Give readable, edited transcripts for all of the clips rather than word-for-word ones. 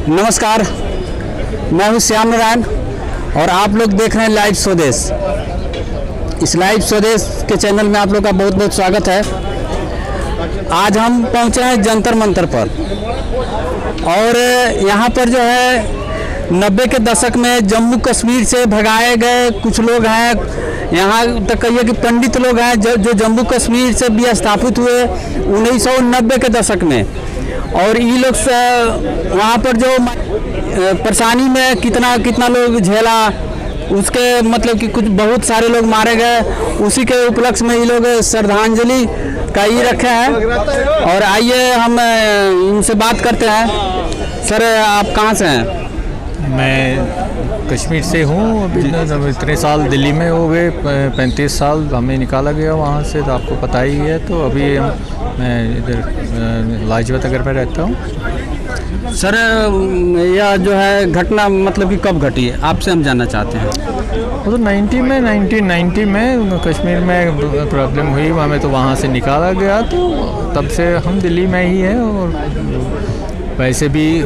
नमस्कार, मैं हूं श्याम नारायण और आप लोग देख रहे हैं लाइव स्वदेश। इस लाइव स्वदेश के चैनल में आप लोग का बहुत बहुत स्वागत है। आज हम पहुंचे हैं जंतर मंतर पर और यहां पर जो है 90 के दशक में जम्मू कश्मीर से भगाए गए कुछ लोग हैं। यहाँ तक कहिए कि पंडित लोग हैं जो जम्मू कश्मीर से भी स्थापित हुए 1990 के दशक में। और ये लोग वहाँ पर जो परेशानी में कितना लोग झेला, उसके मतलब कि कुछ बहुत सारे लोग मारे गए, उसी के उपलक्ष्य में ये लोग श्रद्धांजलि का ये रखे हैं। और आइए हम इनसे बात करते हैं। सर, आप कहाँ से हैं? मैं कश्मीर से हूँ। अभी इतने साल दिल्ली में हो गए, 35 साल हमें निकाला गया वहाँ से, तो आपको पता ही है। तो अभी मैं इधर लाजपत नगर में रहता हूँ। सर, यह जो है घटना मतलब कि कब घटी है, आपसे हम जानना चाहते हैं। वो तो 1990 में कश्मीर में प्रॉब्लम हुई, हमें तो वहाँ से निकाला गया। तो तब से हम दिल्ली में ही हैं। और वैसे भी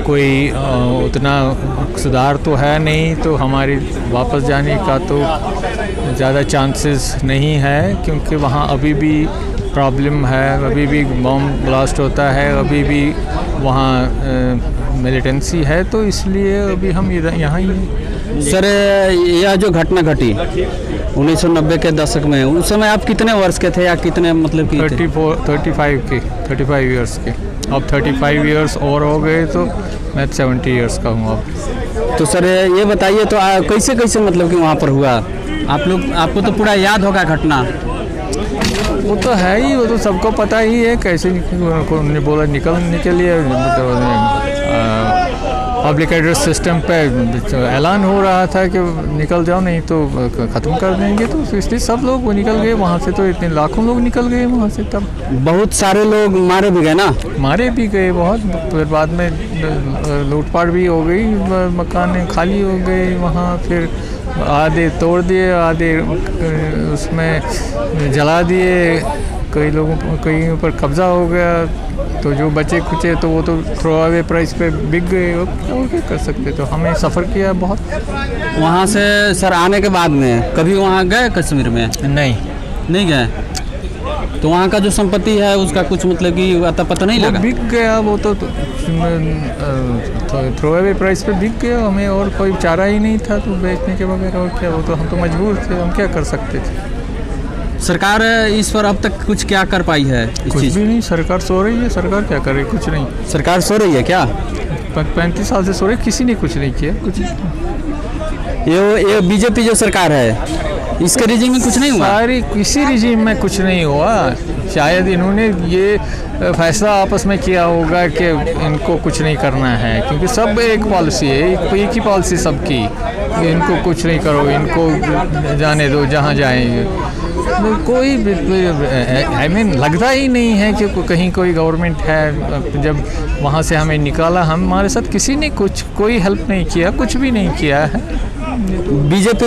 कोई उतना सुधार तो है नहीं, तो हमारी वापस जाने का तो ज़्यादा चांसेस नहीं है, क्योंकि वहाँ अभी भी प्रॉब्लम है, अभी भी बॉम्ब ब्लास्ट होता है, अभी भी वहाँ मिलिटेंसी है। तो इसलिए अभी हम यहाँ ही हैं। सर, यह जो घटना घटी 1990 के दशक में, उस समय आप कितने वर्ष के थे या कितने मतलब कि 35 इयर्स के। अब 35 इयर्स और हो गए, तो मैं 70 इयर्स का हूँ अब। तो सर ये बताइए, तो कैसे मतलब कि वहाँ पर हुआ? आपको तो पूरा याद होगा घटना। वो तो है ही, वो तो सबको पता ही है कैसे बोला निकलने के लिए। पब्लिक एड्रेस सिस्टम पे ऐलान हो रहा था कि निकल जाओ, नहीं तो ख़त्म कर देंगे। तो इसलिए सब लोग वो निकल गए वहाँ से। तो इतने लाखों लोग निकल गए वहाँ से। तब बहुत सारे लोग मारे भी गए ना? मारे भी गए बहुत। फिर बाद में लूटपाट भी हो गई, मकान खाली हो गए वहाँ। फिर आधे तोड़ दिए, आधे उसमें जला दिए, कई लोगों कई ऊपर कब्ज़ा हो गया। तो जो बचे कुचे तो वो तो थ्रो अवे प्राइस पे बिक गए। और क्या कर सकते। तो हमें सफ़र किया बहुत वहाँ से। सर, आने के बाद में कभी वहाँ गए कश्मीर में? नहीं गए। तो वहाँ का जो संपत्ति है उसका कुछ मतलब कि अता पता नहीं लगा? बिक गया वो तो थ्रो अवे प्राइस पे बिक गया। हमें और कोई चारा ही नहीं था तो बेचने के बगैर। और क्या, वो तो हम तो मजबूर थे, हम क्या कर सकते थे। सरकार इस पर अब तक कुछ क्या कर पाई है? कुछ भी नहीं। सरकार सो रही है। सरकार क्या करे? कुछ नहीं। सरकार सो रही है क्या? 35 साल से सो रही, किसी ने कुछ नहीं किया। कुछ ये बीजेपी जो सरकार है, इसके रिजीम में कुछ नहीं हुआ? किसी रिजीम में कुछ नहीं हुआ। शायद इन्होंने ये फैसला आपस में किया होगा कि इनको कुछ नहीं करना है, क्योंकि सब एक पॉलिसी है, एक ही पॉलिसी सबकी। इनको कुछ नहीं करो, इनको जाने दो जहाँ जाएंगे। कोई लगता ही नहीं है कि कहीं कोई गवर्नमेंट है। जब वहाँ से हमें निकाला, हमारे साथ किसी ने कोई हेल्प नहीं किया, कुछ भी नहीं किया है। बीजेपी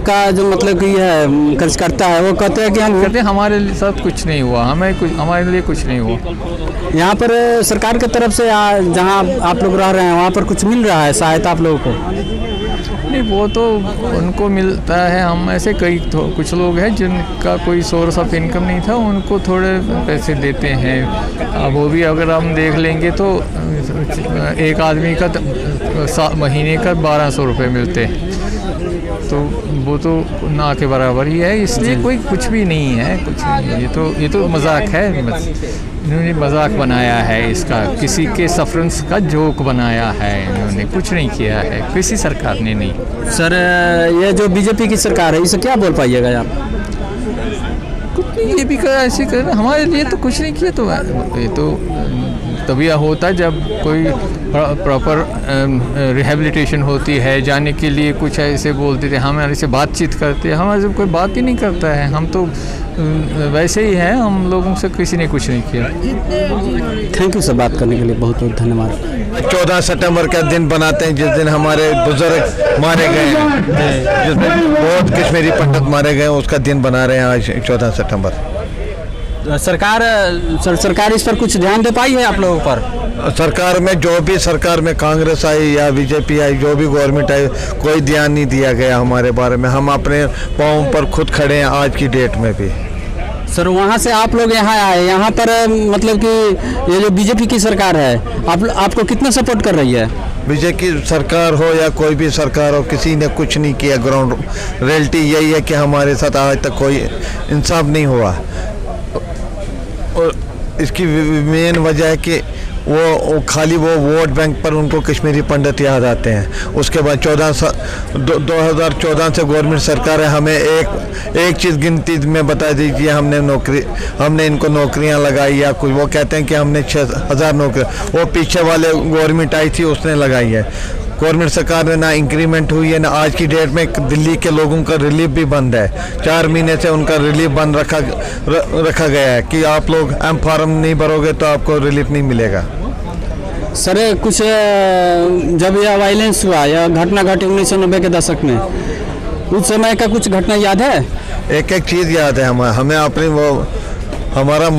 का जो मतलब कि है कार्यकर्ता है, वो कहते हैं कि हमारे साथ कुछ नहीं हुआ, हमारे लिए कुछ नहीं हुआ। यहाँ पर सरकार की तरफ से जहाँ आप लोग रह रहे हैं वहाँ पर कुछ मिल रहा है सहायता आप लोगों को? नहीं, वो तो उनको मिलता है। हम ऐसे कुछ लोग हैं जिनका कोई सोर्स ऑफ इनकम नहीं था, उनको थोड़े पैसे देते हैं। अब वो भी अगर हम देख लेंगे तो एक आदमी का महीने का 1200 रुपये मिलते हैं। तो वो तो ना के बराबर ही है। इसलिए कोई कुछ भी नहीं है, कुछ नहीं। ये तो मजाक है। इन्होंने मजाक बनाया है इसका, किसी के सफरेंस का जोक बनाया है। इन्होंने कुछ नहीं किया है, किसी सरकार ने नहीं। सर, ये जो बीजेपी की सरकार है, इसे क्या बोल पाइएगा आप? कुछ नहीं, ये भी ऐसे कर हमारे लिए तो कुछ नहीं किया। तो ये तो तभी होता जब कोई प्रॉपर रिहेबिलिटेशन होती है, जाने के लिए कुछ ऐसे बोलते थे, हमारे से बातचीत करते। हमारे से कोई बात ही नहीं करता है। हम तो वैसे ही हैं, हम लोगों से किसी ने कुछ नहीं किया। थैंक यू सर, बात करने के लिए बहुत बहुत धन्यवाद। 14 सितंबर का दिन बनाते हैं, जिस दिन हमारे बुजुर्ग मारे गए हैं, जिसमें बहुत कश्मीरी पंडित मारे गए, उसका दिन बना रहे हैं आज 14 सितंबर। सरकार इस पर कुछ ध्यान दे पाई है आप लोगों पर? सरकार में जो भी सरकार में कांग्रेस आई या बीजेपी आई, जो भी गवर्नमेंट आई, कोई ध्यान नहीं दिया गया हमारे बारे में। हम अपने पाँव पर खुद खड़े हैं आज की डेट में भी। सर वहाँ से आप लोग यहाँ आए, यहाँ पर मतलब कि ये जो बीजेपी की सरकार है आपको कितना सपोर्ट कर रही है? बीजेपी की सरकार हो या कोई भी सरकार हो, किसी ने कुछ नहीं किया। ग्राउंड रियलिटी यही है कि हमारे साथ आज तक कोई इंसाफ नहीं हुआ। और इसकी मेन वजह है कि वो खाली वो वोट बैंक पर उनको कश्मीरी पंडित याद आते हैं। उसके बाद 2014 से गवर्नमेंट सरकार है, हमें एक चीज़ गिनती में बता दीजिए हमने इनको नौकरियां लगाई या कुछ। वो कहते हैं कि हमने 6000 नौकरियां, वो पीछे वाले गवर्नमेंट आई थी उसने लगाई है। गवर्नमेंट सरकार में ना इंक्रीमेंट हुई है, ना आज की डेट में दिल्ली के लोगों का रिलीफ भी बंद है। 4 महीने से उनका रिलीफ बंद रखा गया है कि आप लोग एम फार्म नहीं भरोगे तो आपको रिलीफ नहीं मिलेगा। सर कुछ जब यह वायलेंस हुआ या घटना घटी 1990 के दशक में, उस समय का कुछ घटना याद है? एक चीज़ याद है हमें अपनी वो हमारा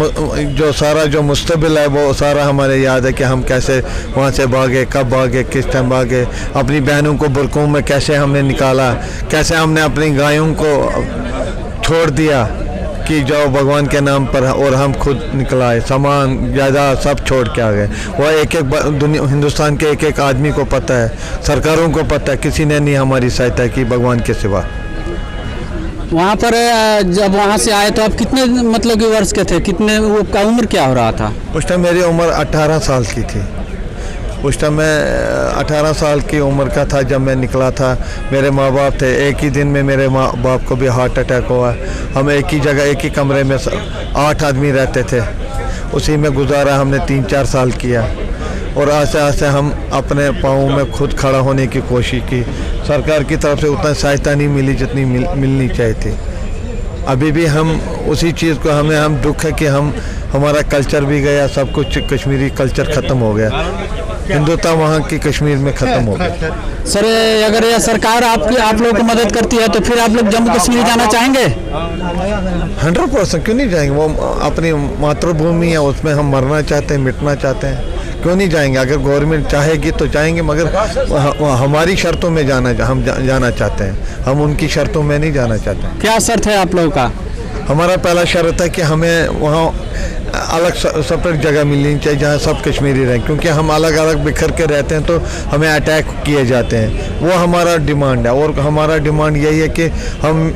जो सारा जो मुस्तबिल है वो सारा हमारे याद है कि हम कैसे वहाँ से भागे, कब भागे, किस टाइम भागे, अपनी बहनों को बुरकों में कैसे हमने निकाला, कैसे हमने अपनी गायों को छोड़ दिया कि जाओ भगवान के नाम पर, और हम खुद निकलाए, सामान ज़्यादा सब छोड़ के आ गए। वो दुनिया हिंदुस्तान के एक आदमी को पता है, सरकारों को पता है, किसी ने नहीं हमारी सहायता की भगवान के सिवा। वहाँ पर जब वहाँ से आए तो आप कितने मतलब कि वर्ष के थे, कितने वो का उम्र क्या हो रहा था? उस टाइम मेरी उम्र 18 साल की थी। उस टाइम मैं 18 साल की उम्र का था जब मैं निकला था। मेरे माँ बाप थे, एक ही दिन में मेरे माँ बाप को भी हार्ट अटैक हुआ। हम एक ही जगह एक ही कमरे में 8 आदमी रहते थे, उसी में गुजारा हमने 3-4 साल किया। और आस्ते आस्ते हम अपने पाँव में खुद खड़ा होने की कोशिश की। सरकार की तरफ से उतना सहायता नहीं मिली जितनी मिलनी चाहिए थी। अभी भी हम उसी चीज़ को हम दुख है कि हमारा कल्चर भी गया, सब कुछ कश्मीरी कल्चर ख़त्म हो गया, हिंदुत्व वहाँ की कश्मीर में ख़त्म हो गया। सर अगर यह सरकार आप लोगों को मदद करती है तो फिर आप लोग जम्मू कश्मीर जाना चाहेंगे? 100% क्यों नहीं जाएंगे? वो अपनी मातृभूमि है, उसमें हम मरना चाहते हैं, मिटना चाहते हैं, क्यों नहीं जाएंगे? अगर गवर्नमेंट चाहेगी तो जाएंगे, मगर हमारी शर्तों में हम जाना चाहते हैं, हम उनकी शर्तों में नहीं जाना चाहते। क्या शर्त है आप लोगों का? हमारा पहला शर्त है कि हमें वहाँ अलग सेपरेट जगह मिलनी चाहिए जहाँ सब कश्मीरी रहें, क्योंकि हम अलग अलग बिखर के रहते हैं तो हमें अटैक किए जाते हैं। वो हमारा डिमांड है। और हमारा डिमांड यही है कि हम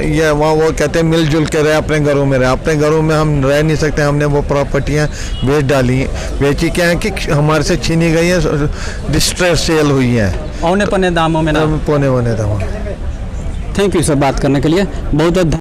ये वहाँ वो कहते हैं मिलजुल के रहे, अपने घरों में रहे। अपने घरों में हम रह नहीं सकते, हमने वो प्रॉपर्टियाँ बेची क्या है कि हमारे से छीनी गई हैं, डिस्ट्रेस सेल हुई हैं औने पौने दामों में ना, पौने दामों। थैंक यू सर बात करने के लिए, बहुत